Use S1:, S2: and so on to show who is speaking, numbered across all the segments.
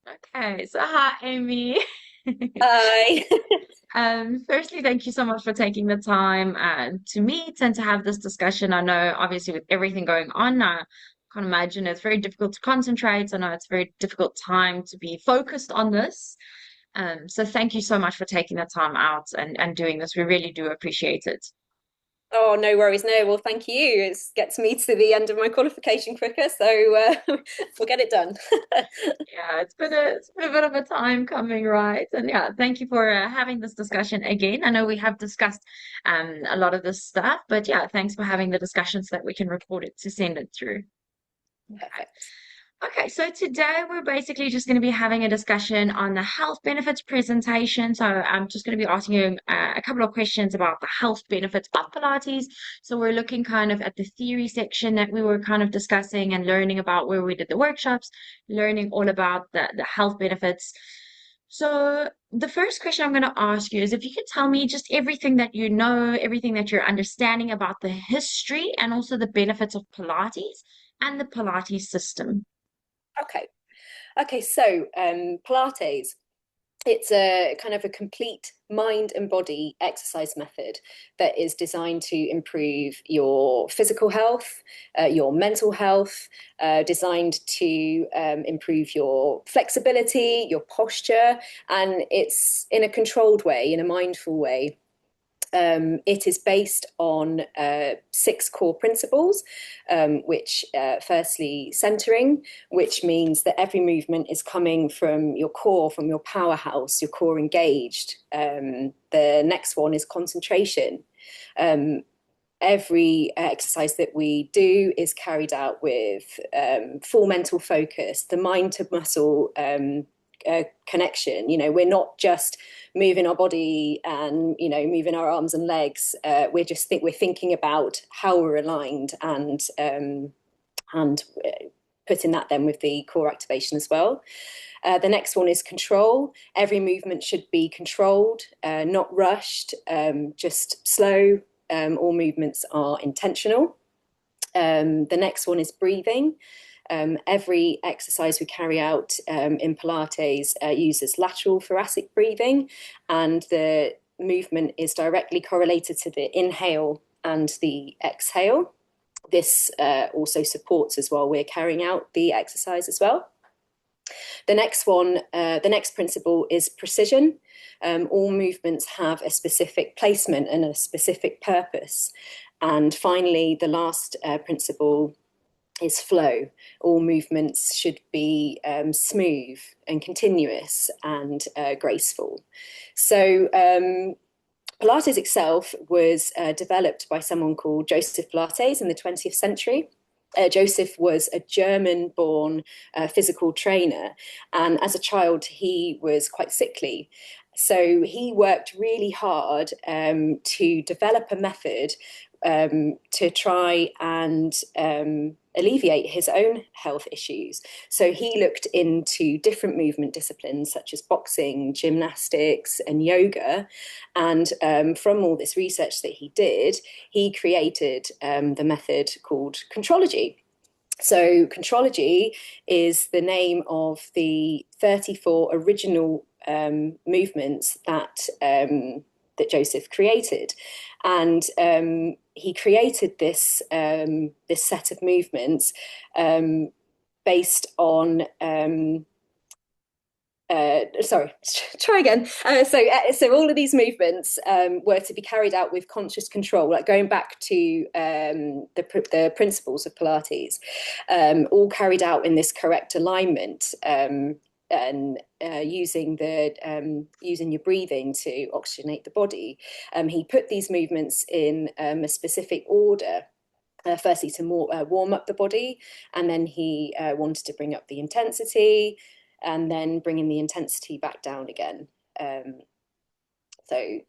S1: Okay, so hi, Amy.
S2: Hi.
S1: Firstly, thank you so much for taking the time to meet and to have this discussion. I know, obviously, with everything going on now, I can't imagine it's very difficult to concentrate. I know it's a very difficult time to be focused on this. So thank you so much for taking the time out and doing this. We really do appreciate it.
S2: Oh, no worries. No, well, thank you. It gets me to the end of my qualification quicker, so we'll get it done.
S1: Yeah, it's been a bit of a time coming, right? And yeah, thank you for having this discussion again. I know we have discussed a lot of this stuff, but yeah, thanks for having the discussion so that we can record it to send it through. Okay.
S2: Perfect.
S1: Okay, so today we're basically just going to be having a discussion on the health benefits presentation. So I'm just going to be asking you a couple of questions about the health benefits of Pilates. So we're looking kind of at the theory section that we were kind of discussing and learning about where we did the workshops, learning all about the health benefits. So the first question I'm going to ask you is if you could tell me just everything that you know, everything that you're understanding about the history and also the benefits of Pilates and the Pilates system.
S2: Okay. Okay, so Pilates, it's a kind of a complete mind and body exercise method that is designed to improve your physical health, your mental health, designed to improve your flexibility, your posture, and it's in a controlled way, in a mindful way. It is based on six core principles, which firstly, centering, which means that every movement is coming from your core, from your powerhouse, your core engaged. The next one is concentration. Um, every exercise that we do is carried out with full mental focus, the mind to muscle connection. We're not just moving our body and moving our arms and legs. We're thinking about how we're aligned and putting that then with the core activation as well. The next one is control. Every movement should be controlled, not rushed, just slow. All movements are intentional. The next one is breathing. Every exercise we carry out in Pilates uses lateral thoracic breathing, and the movement is directly correlated to the inhale and the exhale. This also supports as well. We're carrying out the exercise as well. The next principle is precision. All movements have a specific placement and a specific purpose. And finally, the last principle is flow. All movements should be smooth and continuous and graceful. So, Pilates itself was developed by someone called Joseph Pilates in the 20th century. Joseph was a German born physical trainer, and as a child, he was quite sickly. So he worked really hard to develop a method to try and alleviate his own health issues. So he looked into different movement disciplines such as boxing, gymnastics, and yoga. And from all this research that he did, he created the method called contrology. So, contrology is the name of the 34 original movements that Joseph created, and he created this set of movements um, based on sorry, try again. So all of these movements were to be carried out with conscious control, like going back to the principles of Pilates, all carried out in this correct alignment. And using your breathing to oxygenate the body, he put these movements in a specific order. Firstly, to warm up the body, and then he wanted to bring up the intensity, and then bringing the intensity back down again. Um, so,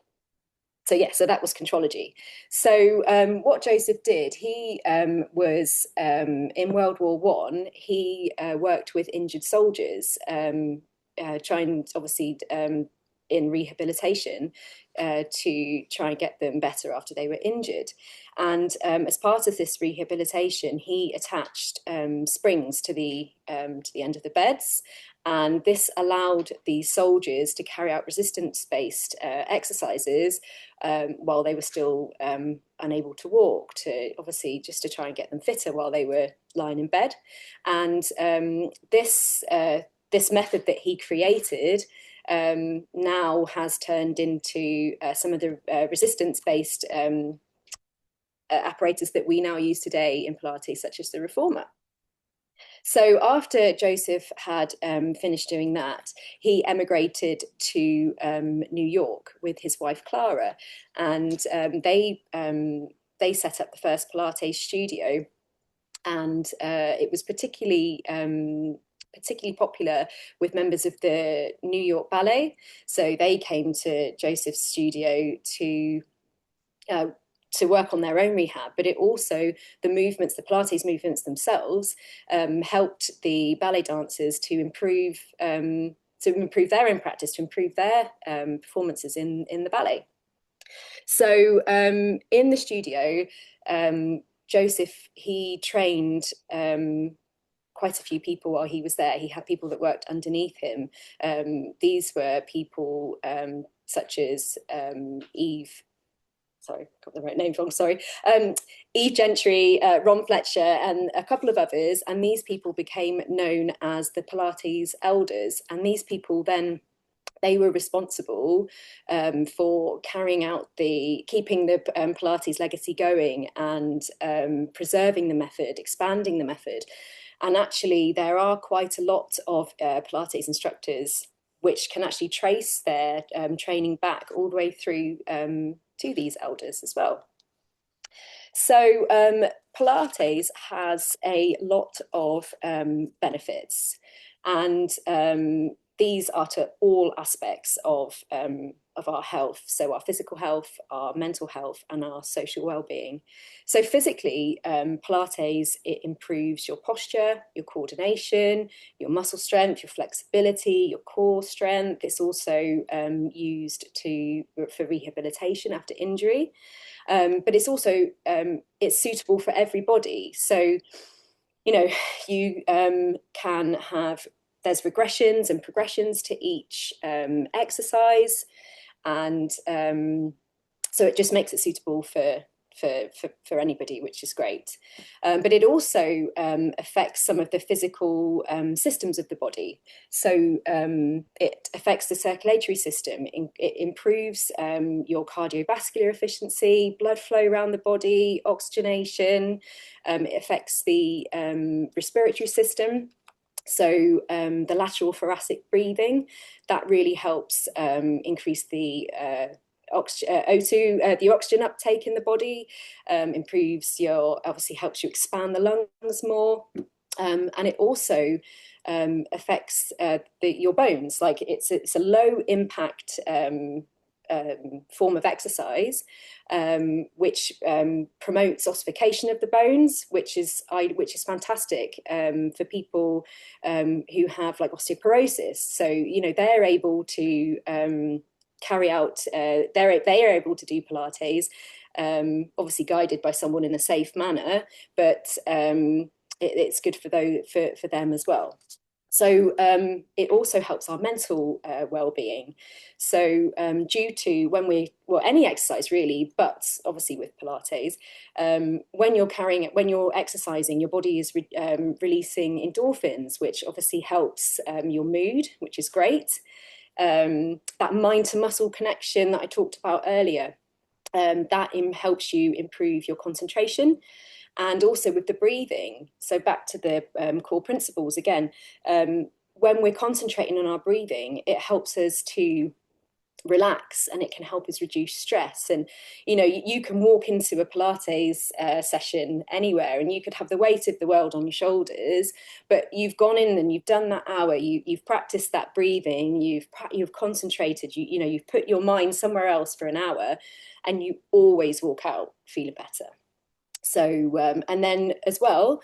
S2: so that was contrology. So, what Joseph did, he was in World War One. He worked with injured soldiers, trying obviously in rehabilitation to try and get them better after they were injured. And as part of this rehabilitation, he attached springs to the end of the beds, and this allowed the soldiers to carry out resistance-based exercises while they were still unable to walk, to obviously just to try and get them fitter while they were lying in bed. And this method that he created now has turned into some of the resistance-based apparatus that we now use today in Pilates, such as the reformer. So after Joseph had finished doing that, he emigrated to New York with his wife Clara, and they set up the first Pilates studio, and it was particularly popular with members of the New York Ballet. So they came to Joseph's studio to work on their own rehab, but it also, the Pilates movements themselves, helped the ballet dancers to improve their own practice, to improve their performances in the ballet. So in the studio, Joseph, he trained quite a few people while he was there. He had people that worked underneath him. These were people such as Eve, sorry, got the right names wrong, sorry. Eve Gentry, Ron Fletcher, and a couple of others. And these people became known as the Pilates elders. And these people then, they were responsible for keeping the Pilates legacy going, and preserving the method, expanding the method. And actually, there are quite a lot of Pilates instructors which can actually trace their training back all the way through to these elders as well. So Pilates has a lot of benefits, and these are to all aspects of our health, so our physical health, our mental health, and our social well-being. So physically, Pilates, it improves your posture, your coordination, your muscle strength, your flexibility, your core strength. It's also used for rehabilitation after injury, but it's also it's suitable for everybody. So you can have, there's regressions and progressions to each exercise, and so it just makes it suitable for anybody, which is great. But it also affects some of the physical systems of the body. So it affects the circulatory system. It improves your cardiovascular efficiency, blood flow around the body, oxygenation. It affects the respiratory system. So the lateral thoracic breathing, that really helps increase the O2, the oxygen uptake in the body, obviously helps you expand the lungs more. And it also affects your bones. Like it's a low impact form of exercise, which promotes ossification of the bones, which is fantastic for people who have like osteoporosis. So they're able to carry out. They are able to do Pilates, obviously guided by someone in a safe manner, but it's good for them as well. So it also helps our mental well-being. So due to any exercise really, but obviously with Pilates, when you're exercising, your body is releasing endorphins, which obviously helps your mood, which is great. That mind to muscle connection that I talked about earlier, that helps you improve your concentration. And also with the breathing, so back to the core principles again, when we're concentrating on our breathing, it helps us to relax, and it can help us reduce stress. And you can walk into a Pilates session anywhere, and you could have the weight of the world on your shoulders, but you've gone in and you've done that hour, you've practiced that breathing, you've concentrated, you've put your mind somewhere else for an hour, and you always walk out feeling better. So and then as well,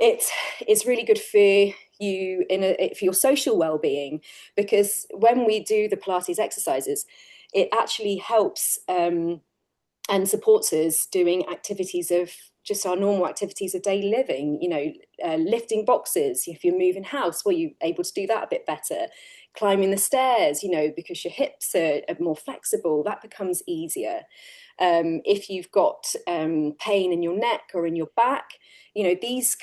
S2: It's really good for you for your social well-being, because when we do the Pilates exercises, it actually helps and supports us doing activities of just our normal activities of daily living. Lifting boxes. If you're moving house, well, you're able to do that a bit better. Climbing the stairs, because your hips are more flexible, that becomes easier. If you've got pain in your neck or in your back, this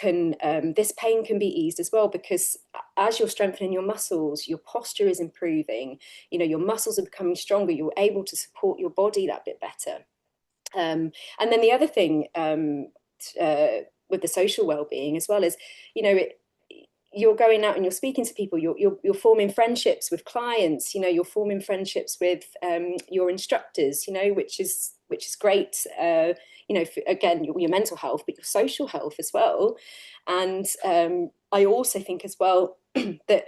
S2: pain can be eased as well, because as you're strengthening your muscles, your posture is improving. Your muscles are becoming stronger. You're able to support your body that bit better. And then the other thing with the social well-being as well is, you're going out and you're speaking to people, you're forming friendships with clients, you're forming friendships with your instructors, which is great, for, again, your mental health, but your social health as well. And I also think as well that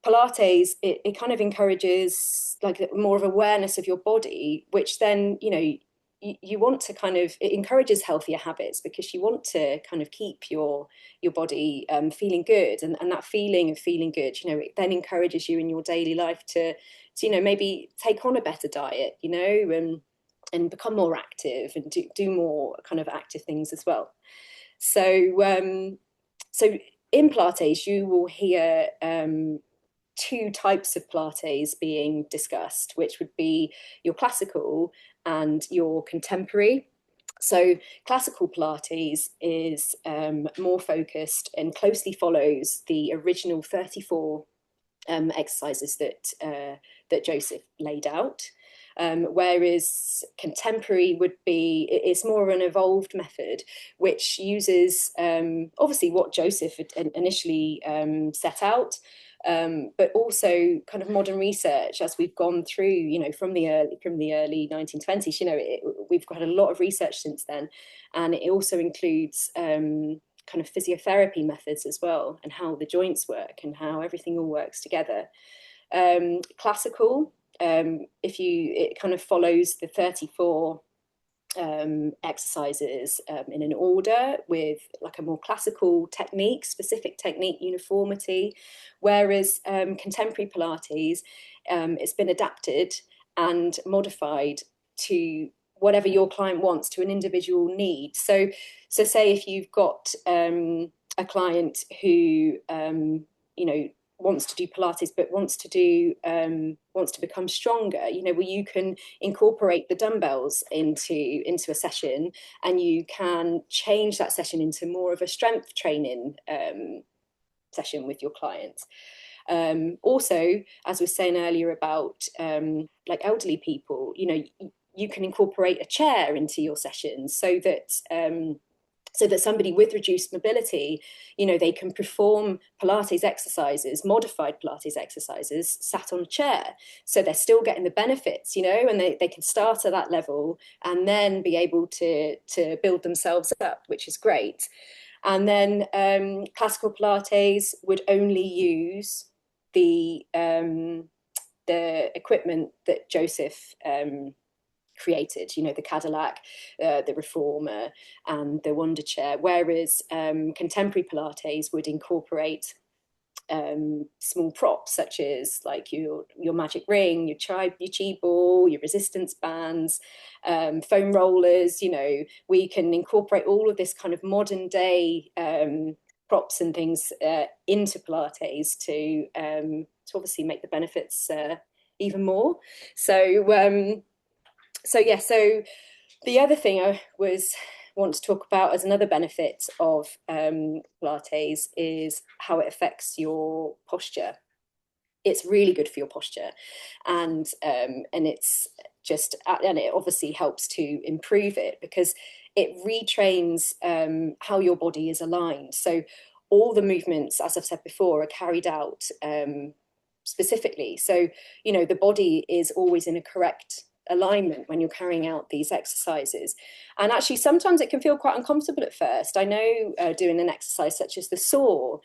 S2: Pilates, it kind of encourages like more of awareness of your body, which then, you want to it encourages healthier habits, because you want to kind of keep your body feeling good, and that feeling of feeling good, it then encourages you in your daily life to maybe take on a better diet, and become more active and do more kind of active things as well. So in Pilates, you will hear two types of Pilates being discussed, which would be your classical and your contemporary. So classical Pilates is more focused and closely follows the original 34 exercises that Joseph laid out. Whereas contemporary would be, it's more of an evolved method, which uses obviously what Joseph initially set out, but also kind of modern research as we've gone through, from the early 1920s. We've got a lot of research since then, and it also includes kind of physiotherapy methods as well, and how the joints work and how everything all works together. Classical, it kind of follows the 34 exercises in an order with like a more classical technique, specific technique, uniformity, whereas contemporary Pilates, it's been adapted and modified to whatever your client wants, to an individual need. So say if you've got a client who wants to do Pilates, but wants to become stronger, where you can incorporate the dumbbells into a session, and you can change that session into more of a strength training session with your clients. Also, as we were saying earlier about like elderly people, you can incorporate a chair into your sessions, so that somebody with reduced mobility, they can perform Pilates exercises, modified Pilates exercises, sat on a chair. So they're still getting the benefits, and they can start at that level and then be able to build themselves up, which is great. And then classical Pilates would only use the equipment that Joseph created, the Cadillac, the Reformer, and the Wonder Chair, whereas contemporary Pilates would incorporate small props such as like your magic ring, your chi ball, your resistance bands, foam rollers. We can incorporate all of this kind of modern day props and things into Pilates to obviously make the benefits even more. So the other thing I want to talk about as another benefit of Pilates is how it affects your posture. It's really good for your posture, and it obviously helps to improve it, because it retrains how your body is aligned. So all the movements, as I've said before, are carried out specifically. So the body is always in a correct alignment when you're carrying out these exercises. And actually, sometimes it can feel quite uncomfortable at first. I know doing an exercise such as the saw,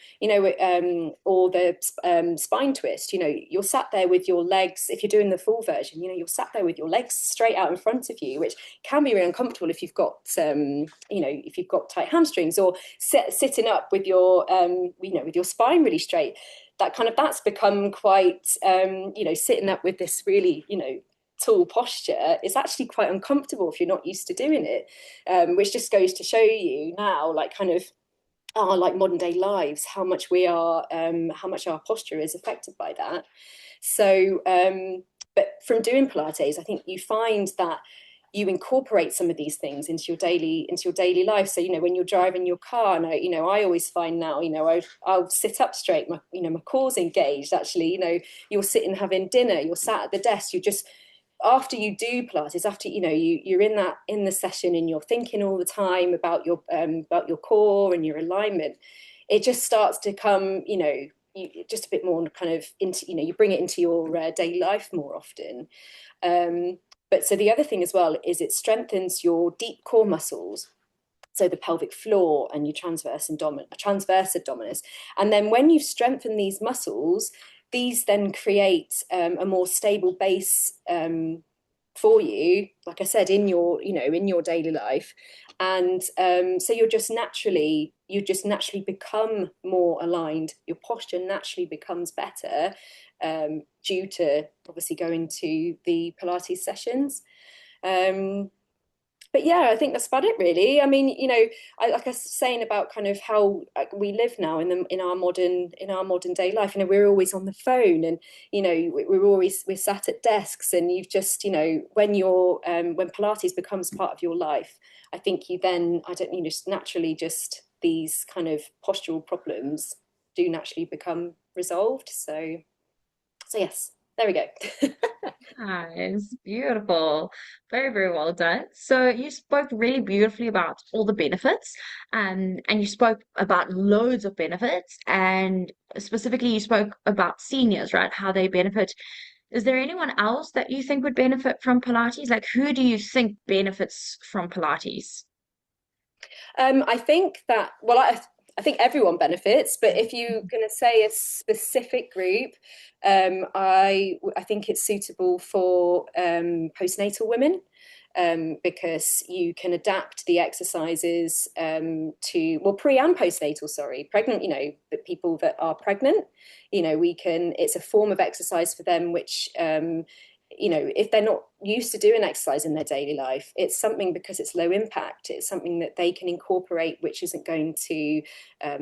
S2: or the spine twist, you're sat there with your legs, if you're doing the full version, you're sat there with your legs straight out in front of you, which can be really uncomfortable if you've got, if you've got tight hamstrings, or sitting up with your, with your spine really straight. That's become quite, sitting up with this really, tall posture is actually quite uncomfortable if you're not used to doing it, which just goes to show you now, like kind of our like modern day lives, how much our posture is affected by that. So, but from doing Pilates, I think you find that you incorporate some of these things into your daily life. So when you're driving your car, and I always find now, I'll sit up straight, my core's engaged. Actually, you're sitting having dinner, you're sat at the desk, you just, after you do Pilates, after you're in the session and you're thinking all the time about your core and your alignment, it just starts to come, just a bit more kind of into, you bring it into your daily life more often. But so the other thing as well is it strengthens your deep core muscles, so the pelvic floor and your transverse abdominis. And then when you strengthen these muscles, these then create a more stable base for you, like I said, in your daily life. And so you just naturally become more aligned. Your posture naturally becomes better, due to obviously going to the Pilates sessions. But yeah, I think that's about it, really. I mean, like I was saying about kind of how we live now in our modern day life. We're always on the phone, and we're sat at desks, and you've just, when Pilates becomes part of your life, I think you then, I don't, just naturally, just these kind of postural problems do naturally become resolved. So yes, there we go.
S1: Nice, beautiful. Very, very well done. So you spoke really beautifully about all the benefits, and you spoke about loads of benefits, and specifically you spoke about seniors, right? How they benefit. Is there anyone else that you think would benefit from Pilates? Like, who do you think benefits from Pilates?
S2: I think that, well, I think everyone benefits, but if you're going to say a specific group, I think it's suitable for postnatal women, because you can adapt the exercises to, well, pre and postnatal, sorry, pregnant, the people that are pregnant, it's a form of exercise for them, which, if they're not used to doing exercise in their daily life, it's something, because it's low impact, it's something that they can incorporate, which isn't going to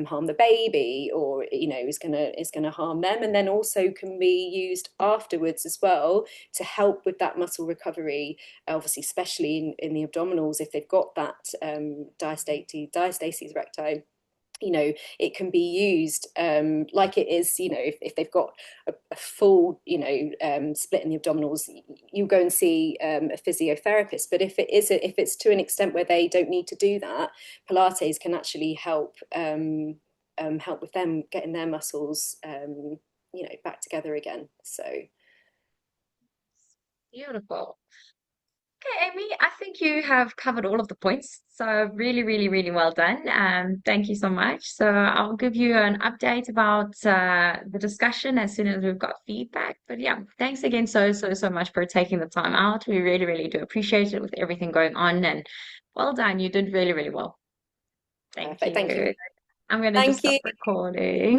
S2: harm the baby, or is going to harm them, and then also can be used afterwards as well to help with that muscle recovery, obviously especially in the abdominals, if they've got that diastasis recti. It can be used, like it is, if they've got a full, split in the abdominals, you go and see a physiotherapist. But if it's to an extent where they don't need to do that, Pilates can actually help with them getting their muscles, back together again. So
S1: Beautiful. Okay, Amy, I think you have covered all of the points. So really, really, really well done. Thank you so much. So I'll give you an update about the discussion as soon as we've got feedback. But yeah, thanks again so, so, so much for taking the time out. We really, really do appreciate it with everything going on. And well done. You did really, really well. Thank
S2: perfect. Thank you.
S1: you. I'm going to just
S2: Thank
S1: stop
S2: you.
S1: recording.